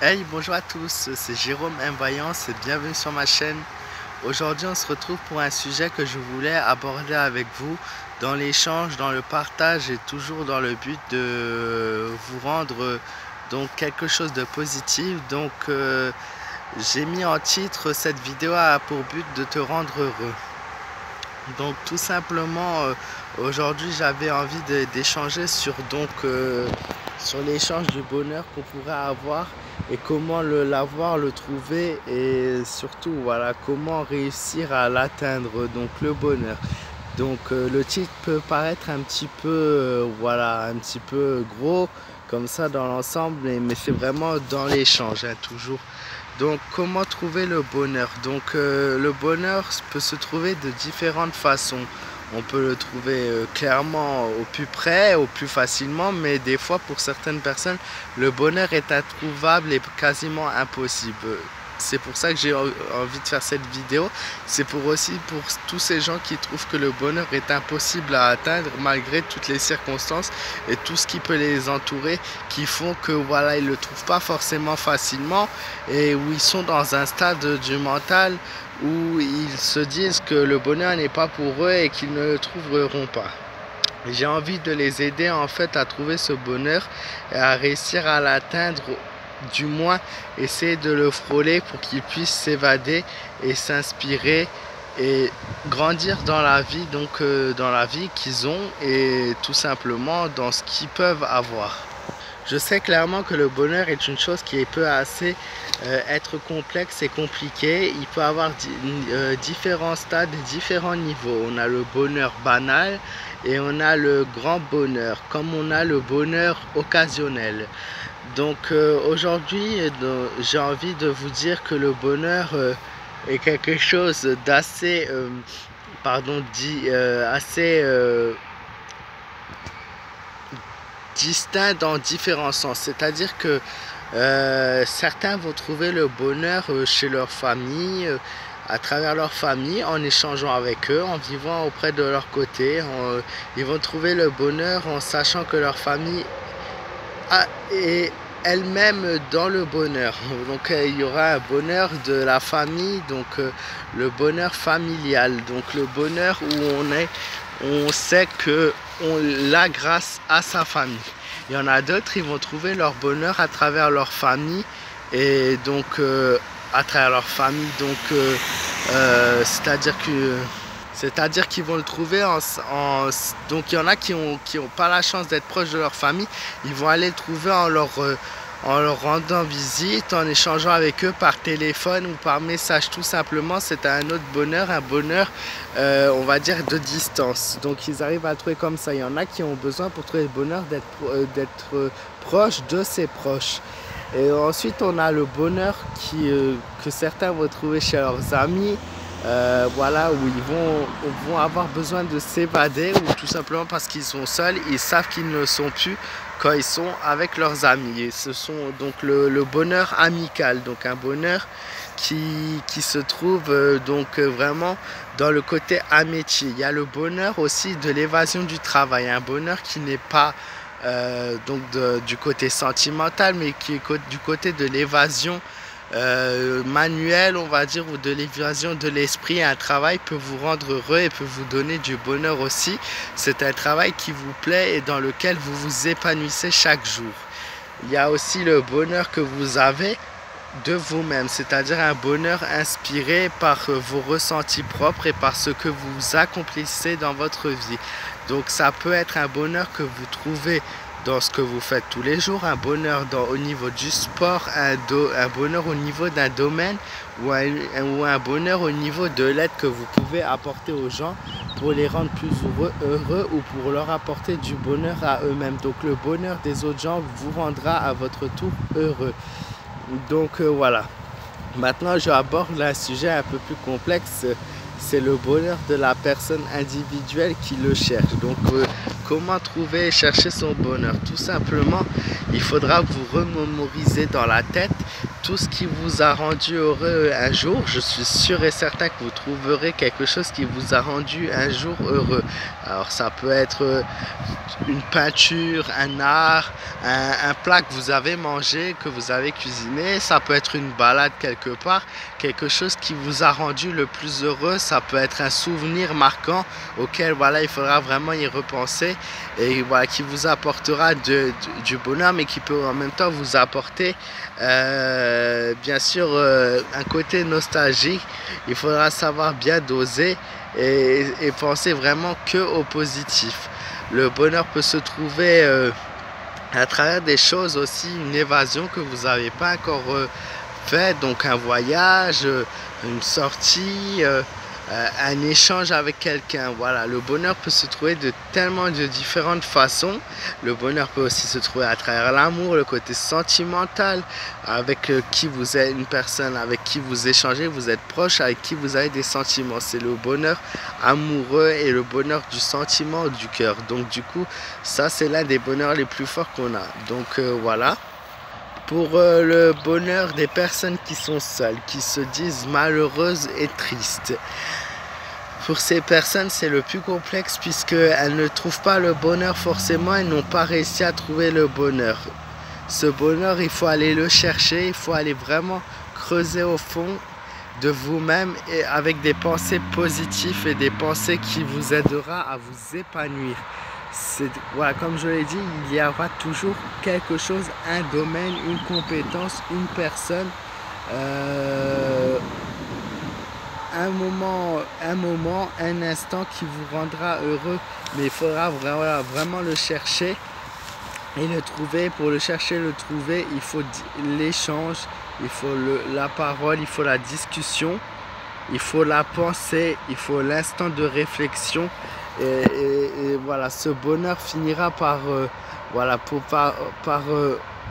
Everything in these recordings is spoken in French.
Hey, bonjour à tous, c'est Jérôme Mvoyance et bienvenue sur ma chaîne. Aujourd'hui, on se retrouve pour un sujet que je voulais aborder avec vous dans l'échange, dans le partage et toujours dans le but de vous rendre donc quelque chose de positif. J'ai mis en titre cette vidéo a pour but de te rendre heureux. Donc tout simplement, aujourd'hui j'avais envie d'échanger sur l'échange du bonheur qu'on pourrait avoir et comment l'avoir, le trouver et surtout voilà comment réussir à l'atteindre, donc le bonheur. Le titre peut paraître un petit peu un petit peu gros comme ça dans l'ensemble, mais c'est vraiment dans l'échange toujours. Donc comment trouver le bonheur? Le bonheur peut se trouver de différentes façons. On peut le trouver clairement au plus près, au plus facilement, mais des fois pour certaines personnes, le bonheur est introuvable et quasiment impossible. C'est pour ça que j'ai envie de faire cette vidéo. C'est aussi pour tous ces gens qui trouvent que le bonheur est impossible à atteindre malgré toutes les circonstances et tout ce qui peut les entourer, qui font que voilà, ils ne le trouvent pas forcément facilement et où ils sont dans un stade du mental où ils se disent que le bonheur n'est pas pour eux et qu'ils ne le trouveront pas. J'ai envie de les aider en fait à trouver ce bonheur et à réussir à l'atteindre, du moins essayer de le frôler pour qu'ils puissent s'évader et s'inspirer et grandir dans la vie, dans la vie qu'ils ont et tout simplement dans ce qu'ils peuvent avoir. Je sais clairement que le bonheur est une chose qui peut assez être complexe et compliquée. Il peut avoir différents stades, différents niveaux. On a le bonheur banal et on a le grand bonheur, comme on a le bonheur occasionnel. Aujourd'hui, j'ai envie de vous dire que le bonheur est quelque chose d'assez, distinct dans différents sens. C'est-à-dire que certains vont trouver le bonheur chez leur famille, à travers leur famille, en échangeant avec eux, en vivant auprès de leur côté. Ils vont trouver le bonheur en sachant que leur famille est elle-même dans le bonheur. Il y aura un bonheur de la famille, le bonheur familial, le bonheur où on sait que on l'a grâce à sa famille. Il y en a d'autres, ils vont trouver leur bonheur à travers leur famille et à travers leur famille, c'est-à-dire qu'ils vont le trouver donc il y en a qui ont pas la chance d'être proches de leur famille, ils vont aller le trouver en leur rendant visite, en échangeant avec eux par téléphone ou par message tout simplement. C'est un autre bonheur, on va dire de distance. Donc ils arrivent à le trouver comme ça. Il y en a qui ont besoin pour trouver le bonheur d'être proche de ses proches. Et ensuite on a le bonheur que certains vont trouver chez leurs amis. Où ils vont avoir besoin de s'évader ou tout simplement parce qu'ils sont seuls, ils savent qu'ils ne sont plus quand ils sont avec leurs amis. Et ce sont donc le bonheur amical, donc un bonheur qui se trouve vraiment dans le côté amitié. Il y a le bonheur aussi de l'évasion du travail, un bonheur qui n'est pas du côté sentimental mais qui est du côté de l'évasion manuel, on va dire, ou de l'évasion de l'esprit. Un travail peut vous rendre heureux et peut vous donner du bonheur aussi. C'est un travail qui vous plaît et dans lequel vous vous épanouissez chaque jour. Il y a aussi le bonheur que vous avez de vous-même, c'est-à-dire un bonheur inspiré par vos ressentis propres et par ce que vous accomplissez dans votre vie. Donc ça peut être un bonheur que vous trouvez dans ce que vous faites tous les jours, un bonheur au niveau du sport, un bonheur au niveau d'un domaine ou un bonheur au niveau de l'aide que vous pouvez apporter aux gens pour les rendre plus heureux ou pour leur apporter du bonheur à eux-mêmes. Donc le bonheur des autres gens vous rendra à votre tour heureux. Voilà. Maintenant j'aborde un sujet un peu plus complexe. C'est le bonheur de la personne individuelle qui le cherche. Comment trouver et chercher son bonheur? Tout simplement, il faudra vous remémoriser dans la tête tout ce qui vous a rendu heureux un jour. Je suis sûr et certain que vous trouverez quelque chose qui vous a rendu un jour heureux. Alors ça peut être une peinture, un art, un plat que vous avez mangé, que vous avez cuisiné. Ça peut être une balade quelque part, quelque chose qui vous a rendu le plus heureux. Ça peut être un souvenir marquant auquel voilà, il faudra vraiment y repenser et voilà, qui vous apportera du bonheur, mais qui peut en même temps vous apporter bien sûr un côté nostalgique. Il faudra savoir bien doser et penser vraiment que au positif. Le bonheur peut se trouver à travers des choses aussi, une évasion que vous n'avez pas encore fait, donc un voyage, une sortie, un échange avec quelqu'un. Voilà, le bonheur peut se trouver de tellement de différentes façons. Le bonheur peut aussi se trouver à travers l'amour, le côté sentimental, avec qui vous êtes, une personne avec qui vous échangez, vous êtes proche, avec qui vous avez des sentiments. C'est le bonheur amoureux et le bonheur du sentiment du cœur. Donc du coup, ça c'est l'un des bonheurs les plus forts qu'on a. Donc voilà. Pour le bonheur des personnes qui sont seules, qui se disent malheureuses et tristes. Pour ces personnes, c'est le plus complexe puisqu'elles ne trouvent pas le bonheur forcément, elles n'ont pas réussi à trouver le bonheur. Ce bonheur, il faut aller le chercher, il faut aller vraiment creuser au fond de vous-même et avec des pensées positives et des pensées qui vous aideront à vous épanouir. Voilà, comme je l'ai dit, il y aura toujours quelque chose, un domaine, une compétence, une personne, un moment, un instant qui vous rendra heureux. Mais il faudra vraiment le chercher et le trouver. Pour le chercher, le trouver, il faut l'échange, il faut la parole, il faut la discussion, il faut la pensée, il faut l'instant de réflexion. Et voilà, ce bonheur finira par,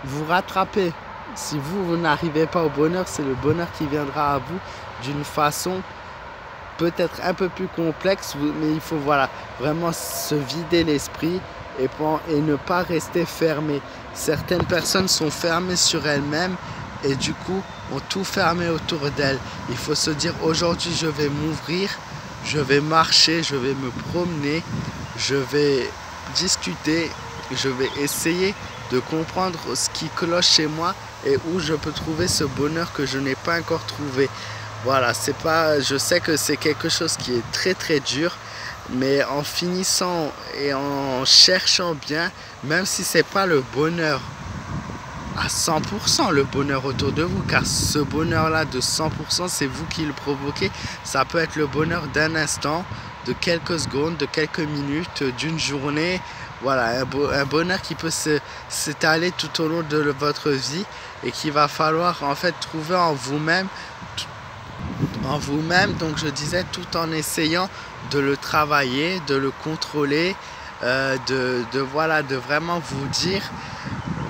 vous rattraper. Si vous n'arrivez pas au bonheur, c'est le bonheur qui viendra à vous d'une façon peut-être un peu plus complexe, mais il faut vraiment se vider l'esprit et ne pas rester fermé. Certaines personnes sont fermées sur elles-mêmes et du coup ont tout fermé autour d'elles. Il faut se dire aujourd'hui je vais m'ouvrir. Je vais marcher, je vais me promener, je vais discuter, je vais essayer de comprendre ce qui cloche chez moi et où je peux trouver ce bonheur que je n'ai pas encore trouvé. Voilà, je sais que c'est quelque chose qui est très très dur, mais en finissant et en cherchant bien, même si c'est pas le bonheur à 100% le bonheur autour de vous, car ce bonheur-là de 100%, c'est vous qui le provoquez. Ça peut être le bonheur d'un instant, de quelques secondes, de quelques minutes, d'une journée. Voilà, un bonheur qui peut s'étaler tout au long de votre vie et qu'il va falloir en fait trouver en vous-même. Donc je disais, tout en essayant de le travailler, de le contrôler, de vraiment vous dire...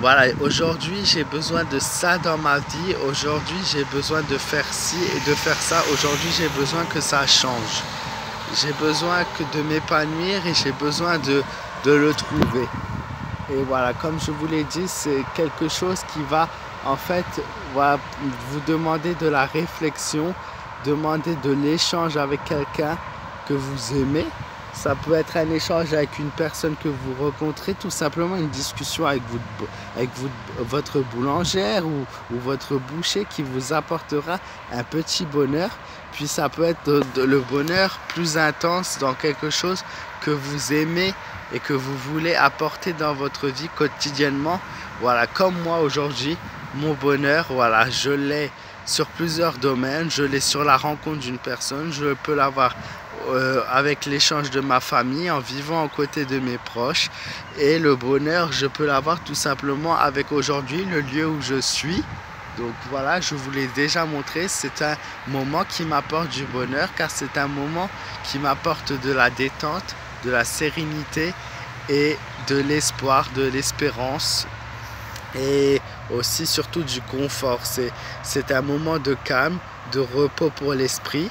Voilà, aujourd'hui j'ai besoin de ça dans ma vie, aujourd'hui j'ai besoin de faire ci et de faire ça, aujourd'hui j'ai besoin que ça change. J'ai besoin de m'épanouir et j'ai besoin de le trouver. Et voilà, comme je vous l'ai dit, c'est quelque chose qui va en fait vous demander de la réflexion, demander de l'échange avec quelqu'un que vous aimez. Ça peut être un échange avec une personne que vous rencontrez, tout simplement une discussion avec votre boulangère ou votre boucher qui vous apportera un petit bonheur. Puis ça peut être le bonheur plus intense dans quelque chose que vous aimez et que vous voulez apporter dans votre vie quotidiennement. Voilà, comme moi aujourd'hui, mon bonheur, voilà, je l'ai sur plusieurs domaines. Je l'ai sur la rencontre d'une personne, je peux l'avoir avec l'échange de ma famille, en vivant aux côtés de mes proches. Et le bonheur, je peux l'avoir tout simplement avec aujourd'hui le lieu où je suis. Donc voilà, je vous l'ai déjà montré, c'est un moment qui m'apporte du bonheur, car c'est un moment qui m'apporte de la détente, de la sérénité et de l'espoir, de l'espérance et aussi surtout du confort. C'est un moment de calme, de repos pour l'esprit.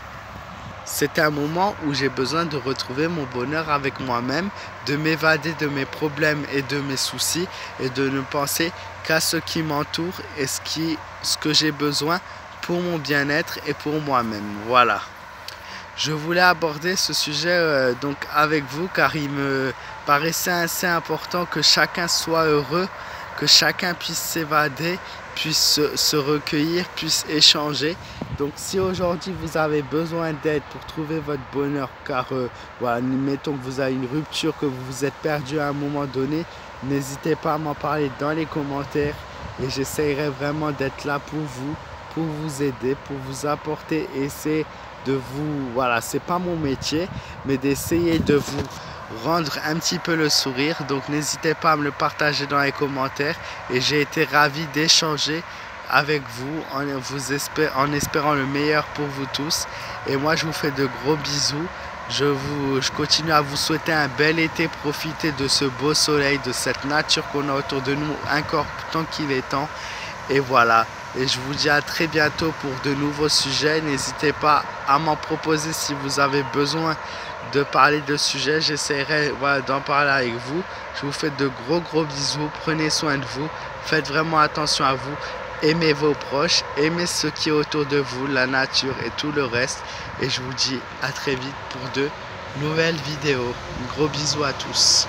C'est un moment où j'ai besoin de retrouver mon bonheur avec moi-même, de m'évader de mes problèmes et de mes soucis et de ne penser qu'à ce qui m'entoure et ce que j'ai besoin pour mon bien-être et pour moi-même. Voilà. Je voulais aborder ce sujet donc avec vous car il me paraissait assez important que chacun soit heureux, que chacun puisse s'évader, puisse se recueillir, puisse échanger. Donc si aujourd'hui vous avez besoin d'aide pour trouver votre bonheur, car voilà, mettons que vous avez une rupture, que vous vous êtes perdu à un moment donné, n'hésitez pas à m'en parler dans les commentaires et j'essaierai vraiment d'être là pour vous aider, pour vous apporter, essayer de vous, voilà, c'est pas mon métier, mais d'essayer de vous rendre un petit peu le sourire. Donc n'hésitez pas à me le partager dans les commentaires et j'ai été ravi d'échanger avec vous en espérant le meilleur pour vous tous. Et moi je vous fais de gros bisous. Je continue à vous souhaiter un bel été, profitez de ce beau soleil, de cette nature qu'on a autour de nous, encore tant qu'il est temps. Et voilà, et je vous dis à très bientôt pour de nouveaux sujets. N'hésitez pas à m'en proposer si vous avez besoin de parler de sujets. J'essaierai, voilà, d'en parler avec vous. Je vous fais de gros bisous. Prenez soin de vous. Faites vraiment attention à vous. Aimez vos proches. Aimez ce qui est autour de vous, la nature et tout le reste. Et je vous dis à très vite pour de nouvelles vidéos. Gros bisous à tous.